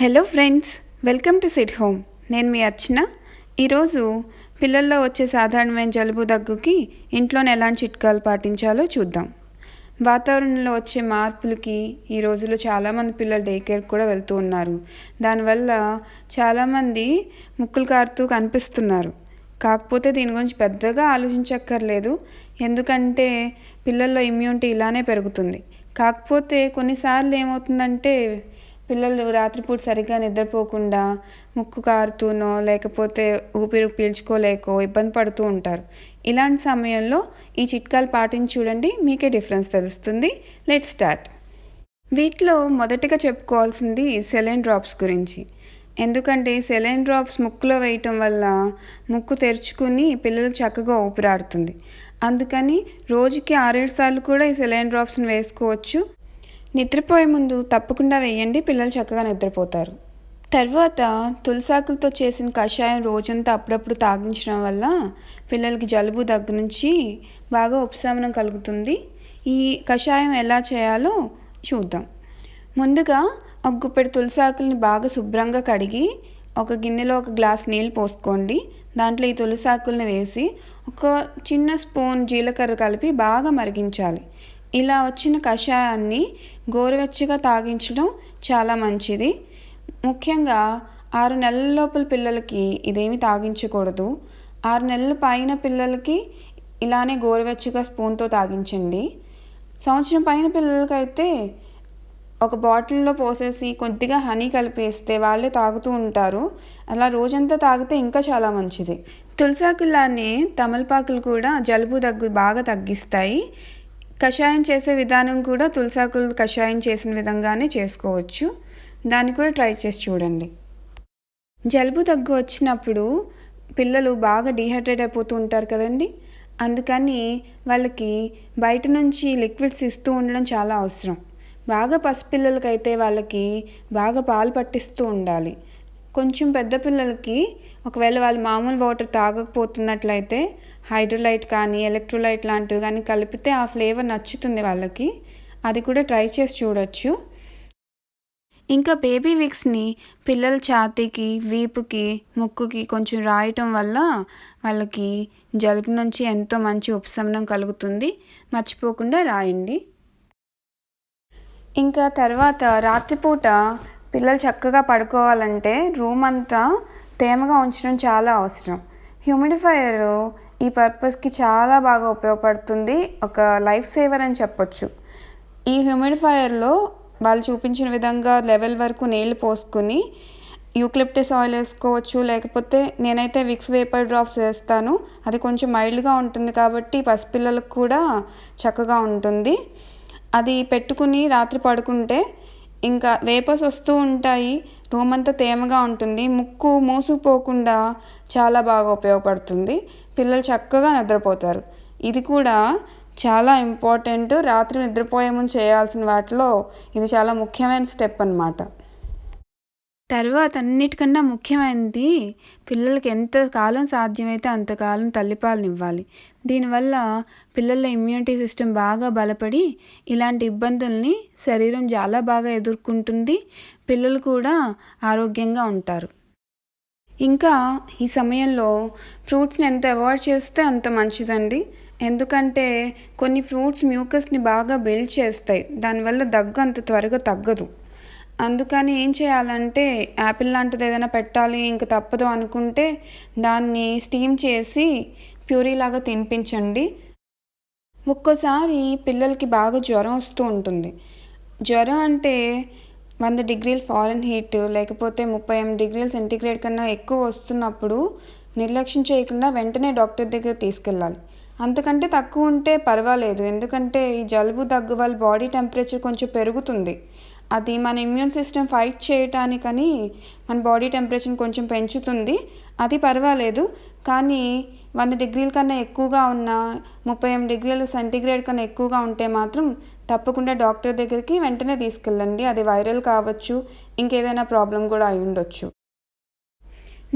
Hello friends, welcome to SIT home. నేను మీ అర్చన. ఈరోజు పిల్లల్లో వచ్చే సాధారణమైన జలుబు దగ్గుకి ఇంట్లోనే ఎలాంటి చిట్కాలు పాటించాలో చూద్దాం. వాతావరణంలో వచ్చే మార్పులకి ఈ రోజుల్లో చాలామంది పిల్లలు డే కేర్కి కూడా వెళ్తూ ఉన్నారు. దానివల్ల చాలామంది ముక్కులు కారుతూ కనిపిస్తున్నారు. కాకపోతే దీని గురించి పెద్దగా ఆలోచించక్కర్లేదు, ఎందుకంటే పిల్లల్లో ఇమ్యూనిటీ ఇలానే పెరుగుతుంది. కాకపోతే కొన్నిసార్లు ఏమవుతుందంటే పిల్లలు రాత్రిపూట సరిగ్గా నిద్రపోకుండా ముక్కు కారుతూనో లేకపోతే ఊపిరి పీల్చుకోలేకో ఇబ్బంది పడుతూ ఉంటారు. ఇలాంటి సమయంలో ఈ చిట్కాలు పాటించి చూడండి, మీకే డిఫరెన్స్ తెలుస్తుంది. Let's start. వీటిలో మొదటిగా చెప్పుకోవాల్సింది సెలైన్ డ్రాప్స్ గురించి. ఎందుకంటే సెలైన్ డ్రాప్స్ ముక్కులో వేయటం వల్ల ముక్కు తెరుచుకుని పిల్లలకు చక్కగా ఊపిరాడుతుంది. అందుకని రోజుకి 6-7 సార్లు కూడా ఈ సెలైన్ డ్రాప్స్ని వేసుకోవచ్చు. నిద్రపోయే ముందు తప్పకుండా వేయండి, పిల్లలు చక్కగా నిద్రపోతారు. తర్వాత తులసాకులతో చేసిన కషాయం రోజంతా అప్పుడప్పుడు తాగించడం వల్ల పిల్లలకి జలుబు దగ్గు నుంచి బాగా ఉపశమనం కలుగుతుంది. ఈ కషాయం ఎలా చేయాలో చూద్దాం. ముందుగా ఒక గుప్పెడు తులసాకుల్ని బాగా శుభ్రంగా కడిగి ఒక గిన్నెలో ఒక గ్లాస్ నీళ్ళు పోసుకోండి. దాంట్లో ఈ తులసాకుల్ని వేసి ఒక చిన్న స్పూన్ జీలకర్ర కలిపి బాగా మరిగించాలి. ఇలా వచ్చిన కషాయాన్ని గోరువెచ్చగా తాగించడం చాలా మంచిది. ముఖ్యంగా 6 నెలల లోపల పిల్లలకి ఇదేమి తాగించకూడదు. 6 నెలల పైన పిల్లలకి ఇలానే గోరువెచ్చగా స్పూన్తో తాగించండి. సంవత్సరం పైన పిల్లలకైతే ఒక బాటిల్లో పోసేసి కొద్దిగా హనీ కలిపేస్తే వాళ్ళే తాగుతూ ఉంటారు. అలా రోజంతా తాగితే ఇంకా చాలా మంచిది. తులసాకులానే తమలపాకులు కూడా జలుబు దగ్గు బాగా తగ్గిస్తాయి. కషాయం చేసే విధానం కూడా తులసాకులు కషాయం చేసిన విధంగానే చేసుకోవచ్చు. దాన్ని కూడా ట్రై చేసి చూడండి. జలుబు దగ్గు వచ్చినప్పుడు పిల్లలు బాగా డీహైడ్రేట్ అయిపోతూ ఉంటారు కదండి. అందుకని వాళ్ళకి బయట నుంచి లిక్విడ్స్ ఇస్తూ ఉండడం చాలా అవసరం. బాగా పసిపిల్లలకైతే వాళ్ళకి బాగా పాలు పట్టిస్తూ ఉండాలి. కొంచెం పెద్ద పిల్లలకి ఒకవేళ వాళ్ళు మామూలు వాటర్ తాగకపోతున్నట్లయితే హైడ్రోలైట్ కానీ ఎలక్ట్రోలైట్ లాంటివి కానీ కలిపితే ఆ ఫ్లేవర్ నచ్చుతుంది వాళ్ళకి. అది కూడా ట్రై చేసి చూడొచ్చు. ఇంకా బేబీ విక్స్ని పిల్లల ఛాతీకి, వీపుకి, ముక్కుకి కొంచెం రాయటం వల్ల వాళ్ళకి జలుబు నుంచి ఎంతో మంచి ఉపశమనం కలుగుతుంది. మర్చిపోకుండా రాయండి. ఇంకా తర్వాత రాత్రిపూట పిల్లలు చక్కగా పడుకోవాలంటే రూమ్ అంతా తేమగా ఉంచడం చాలా అవసరం. హ్యూమిడిఫైయర్ ఈ పర్పస్కి చాలా బాగా ఉపయోగపడుతుంది. ఒక లైఫ్ సేవర్ అని చెప్పొచ్చు. ఈ హ్యూమిడిఫైయర్లో వాళ్ళు చూపించిన విధంగా లెవెల్ వరకు నీళ్లు పోసుకుని యూక్లిప్టస్ ఆయిల్ వేసుకోవచ్చు, లేకపోతే నేనైతే విక్స్ వేపర్ డ్రాప్స్ వేస్తాను. అది కొంచెం మైల్డ్గా ఉంటుంది కాబట్టి పసిపిల్లలకు కూడా చక్కగా ఉంటుంది. అది పెట్టుకుని రాత్రి పడుకుంటే ఇంకా వేపర్స్ వస్తూ ఉంటాయి, రూమ్ అంతా తేమగా ఉంటుంది, ముక్కు మూసుకుపోకుండా చాలా బాగా ఉపయోగపడుతుంది. పిల్లలు చక్కగా నిద్రపోతారు. ఇది కూడా చాలా ఇంపార్టెంట్. రాత్రి నిద్రపోయే ముందు చేయాల్సిన వాటిలో ఇది చాలా ముఖ్యమైన స్టెప్ అన్నమాట. తర్వాత అన్నిటికన్నా ముఖ్యమైనది పిల్లలకి ఎంత కాలం సాధ్యమైతే అంతకాలం తల్లిపాలను ఇవ్వాలి. దీనివల్ల పిల్లల ఇమ్యూనిటీ సిస్టమ్ బాగా బలపడి ఇలాంటి ఇబ్బందుల్ని శరీరం చాలా బాగా ఎదుర్కొంటుంది. పిల్లలు కూడా ఆరోగ్యంగా ఉంటారు. ఇంకా ఈ సమయంలో ఫ్రూట్స్ని ఎంత అవాయిడ్ చేస్తే అంత మంచిదండి. ఎందుకంటే కొన్ని ఫ్రూట్స్ మ్యూకస్ని బాగా బిల్డ్ చేస్తాయి. దానివల్ల దగ్గు అంత త్వరగా తగ్గదు. అందుకని ఏం చేయాలంటే యాపిల్ లాంటిది ఏదైనా పెట్టాలి ఇంక తప్పదు అనుకుంటే దాన్ని స్టీమ్ చేసి ప్యూరీలాగా తినిపించండి. ఒక్కోసారి పిల్లలకి బాగా జ్వరం వస్తూ ఉంటుంది. జ్వరం అంటే 100 డిగ్రీల ఫారెన్ హీట్ లేకపోతే 38 డిగ్రీల సెంటీగ్రేడ్ కన్నా ఎక్కువ వస్తున్నప్పుడు నిర్లక్ష్యం చేయకుండా వెంటనే డాక్టర్ దగ్గర తీసుకెళ్ళాలి. అంతకంటే తక్కువ ఉంటే పర్వాలేదు, ఎందుకంటే ఈ జలుబు దగ్గు వల్ల బాడీ టెంపరేచర్ కొంచెం పెరుగుతుంది. అది మన ఇమ్యూన్ సిస్టమ్ ఫైట్ చేయటానికని మన బాడీ టెంపరేచర్ని కొంచెం పెంచుతుంది. అది పర్వాలేదు. కానీ 100 డిగ్రీల కన్నా ఎక్కువగా ఉన్న 38 డిగ్రీల సెంటీగ్రేడ్ కన్నా ఎక్కువగా ఉంటే మాత్రం తప్పకుండా డాక్టర్ దగ్గరికి వెంటనే తీసుకెళ్ళండి. అది వైరల్ కావచ్చు, ఇంకేదైనా ప్రాబ్లం కూడా అయి ఉండొచ్చు.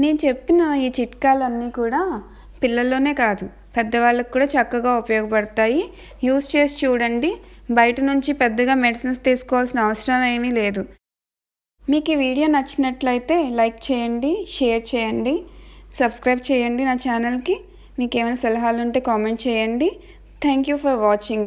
నేను చెప్పిన ఈ చిట్కాలన్నీ కూడా పిల్లల్లోనే కాదు పెద్దవాళ్ళకు కూడా చక్కగా ఉపయోగపడతాయి. యూస్ చేసి చూడండి. బయట నుంచి పెద్దగా మెడిసిన్స్ తీసుకోవాల్సిన అవసరం ఏమీ లేదు. మీకు ఈ వీడియో నచ్చినట్లయితే లైక్ చేయండి, షేర్ చేయండి, సబ్స్క్రైబ్ చేయండి నా ఛానల్కి. మీకు ఏమైనా సలహాలు ఉంటే కామెంట్ చేయండి. Thank you for watching.